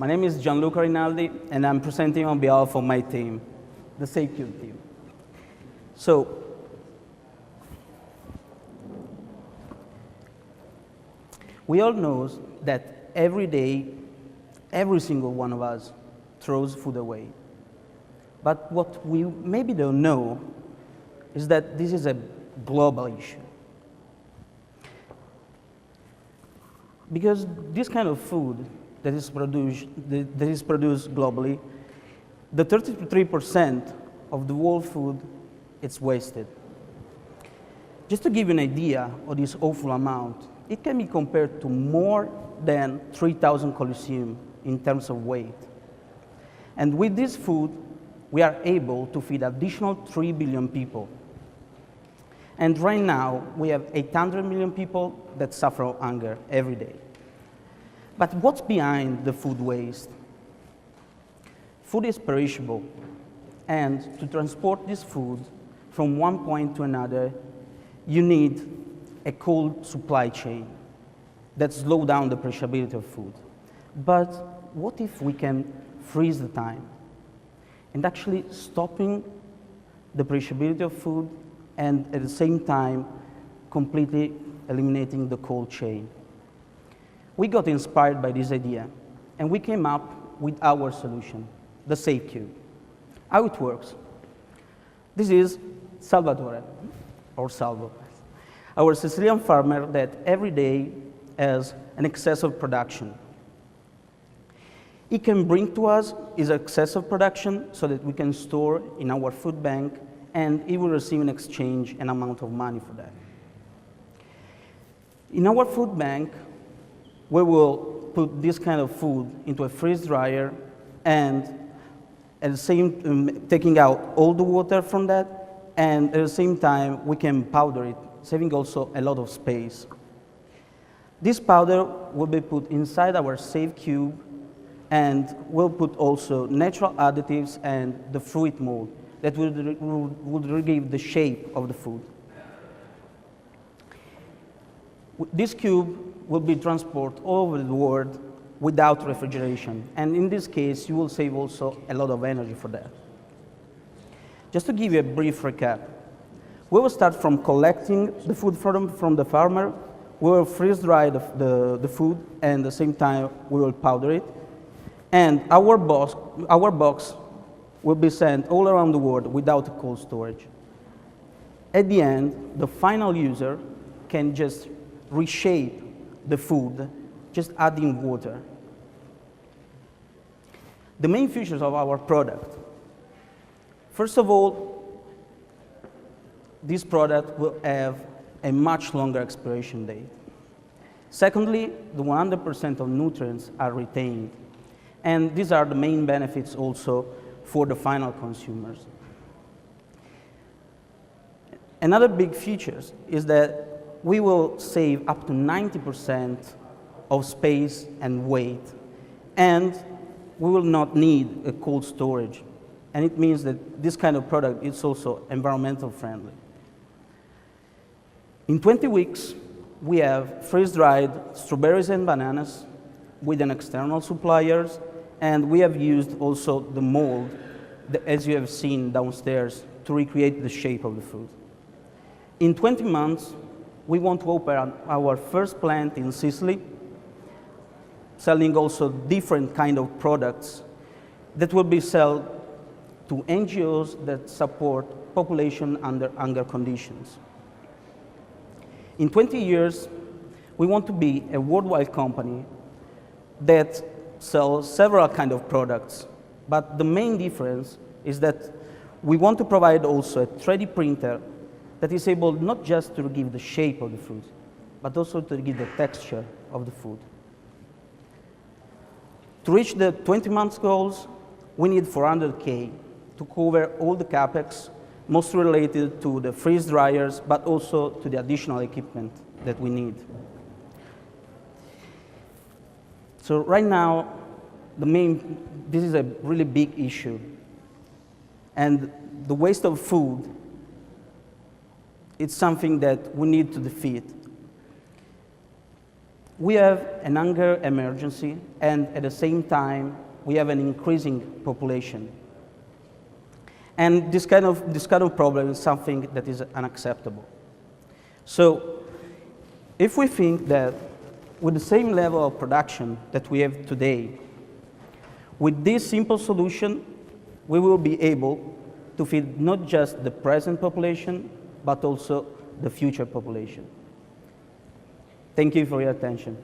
My name is Gianluca Rinaldi, and I'm presenting on behalf of my team, the SEI team. So, we all know that every day, every single one of us throws food away. But what we maybe don't know is that this is a global issue. Because this kind of food that is produced globally, the 33% of the world food is wasted. Just to give you an idea of this awful amount, it can be compared to more than 3,000 Colosseum in terms of weight. And with this food, we are able to feed additional 3 billion people. And right now, we have 800 million people that suffer of hunger every day. But what's behind the food waste? Food is perishable, and to transport this food from one point to another, you need a cold supply chain that slows down the perishability of food. But what if we can freeze the time and actually stopping the perishability of food and at the same time completely eliminating the cold chain? We got inspired by this idea, and we came up with our solution, the SEI Cube. How it works? This is Salvatore, or Salvo, our Sicilian farmer that every day has an excess of production. He can bring to us his excess of production so that we can store in our food bank, and he will receive in exchange an amount of money for that. In our food bank, we will put this kind of food into a freeze dryer, and at the same taking out all the water from that, and at the same time we can powder it, saving also a lot of space. This powder will be put inside our SEI Cube, and we'll put also natural additives and the fruit mold that would give the shape of the food. This cube will be transported all over the world without refrigeration. And in this case, you will save also a lot of energy for that. Just to give you a brief recap, we will start from collecting the food from the farmer. We will freeze dry the food, and at the same time, we will powder it. And our box will be sent all around the world without cold storage. At the end, the final user can just reshape the food, just adding water. The main features of our product. First of all, this product will have a much longer expiration date. Secondly, the 100% of nutrients are retained. And these are the main benefits also for the final consumers. Another big feature is that we will save up to 90% of space and weight, and we will not need a cold storage. And it means that this kind of product is also environmental friendly. In 20 weeks, we have freeze-dried strawberries and bananas with an external suppliers, and we have used also the mold, as you have seen downstairs, to recreate the shape of the food. In 20 months, we want to open our first plant in Sicily, selling also different kind of products that will be sold to NGOs that support population under hunger conditions. In 20 years, we want to be a worldwide company that sells several kind of products, but the main difference is that we want to provide also a 3D printer that is able not just to give the shape of the food, but also to give the texture of the food. To reach the 20 months goals, we need 400K to cover all the capex, mostly related to the freeze dryers, but also to the additional equipment that we need. So right now, this is a really big issue. And the waste of food, it's something that we need to defeat. we have an hunger emergency, and at the same time, we have an increasing population. And this kind of problem is something that is unacceptable. So, if we think that with the same level of production that we have today, with this simple solution, we will be able to feed not just the present population, but also the future population. Thank you for your attention.